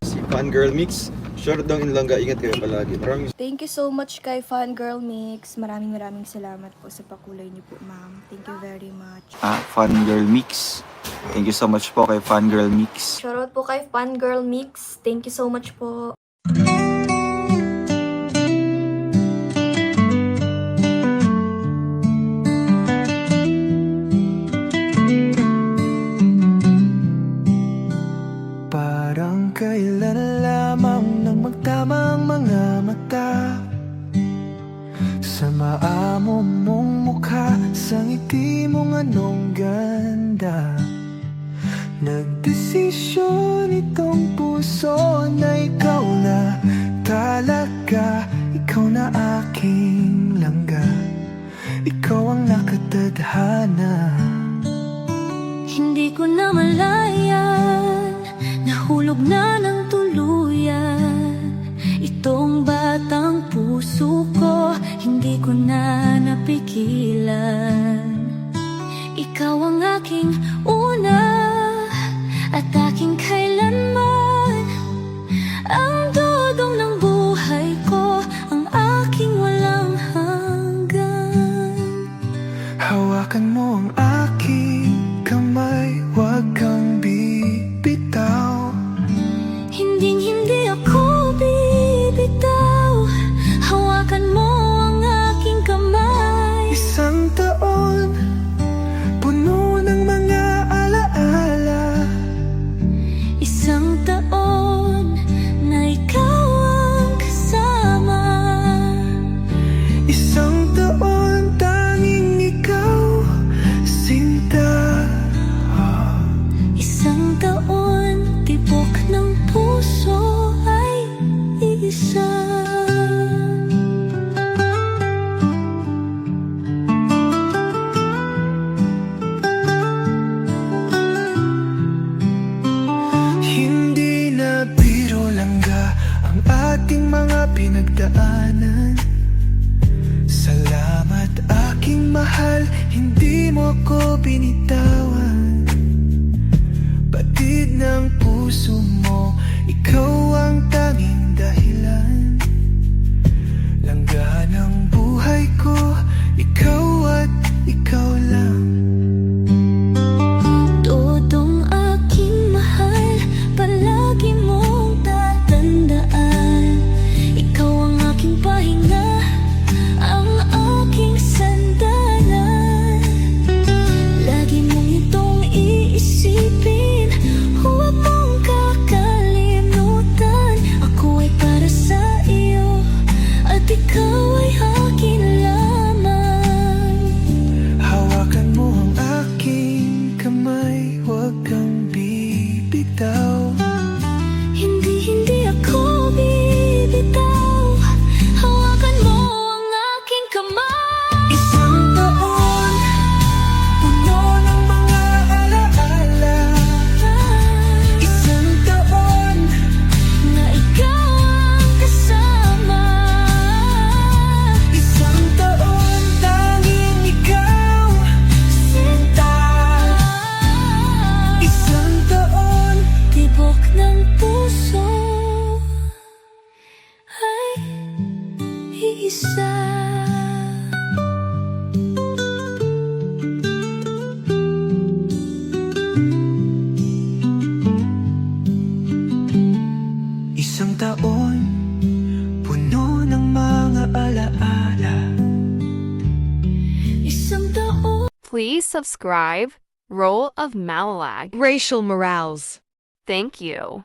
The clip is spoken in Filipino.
Si Fangirl Mix. Short daw in Langga. Ingat kayo palagi. Maraming Thank you so much kay Fangirl Mix. Maraming salamat po sa pakulay niyo po, ma'am. Thank you very much. Fangirl Mix. Thank you so much po kay Fangirl Mix. Shoutout po kay Fangirl Mix. Thank you so much po. Parang kailan lamang nang magtamang mga mata sa maamo mong mukha, sa ngiti mong anong ganda. Nagdesisyon itong puso na ikaw na talaga. Ikaw na aking langga, ikaw ang nakatadhana. Hindi ko na malayan, nahulog na ng tuluyan itong batang puso ko, hindi ko na napigilan. Ikaw ang aking una at aking kailanman, ang dudong ng buhay ko, ang aking walang hanggan. Hawakan mo ang aking kamay, huwag kang bibitaw. Hindi ako bibitaw, hawakan mo ang aking kamay. Isang taon, puno ng mga alaala. Isang taon na ikaw ang kasama. Isang taon, tanging ikaw, sinta. Isang taon, tibok ng puso ay isa. Hindi na biro langga ang ating mga pinagdaanan. Salamat aking mahal, hindi mo ko binitawan. Batid ng puso mo, ikaw ang tanging dahilan. Langga ng buhay ko, ikaw at ikaw lang. Todong aking mahal, palagi mong tatandaan. Ikaw ang aking pahinga, ang aking sandalan. Lagi mong itong iisipin, huwag mong kakalimutan. Ako ay para sa iyo, at ikaw ay akin lamang. Hawakan mo ang aking kamay, huwag kang bibitaw. Hindi ako bibitaw, hawakan mo ang aking kamay. Isang taon, puno ng mga alaala. Isang taon, Na ikaw ang kasama. isang taon, tanging ikaw, sinta. Isang taon, Tibok ng puso ay iisa. isang taon, puno ng mga alaala. Isang taon. Please subscribe. Role of Malalag. Racial Morales. Thank you.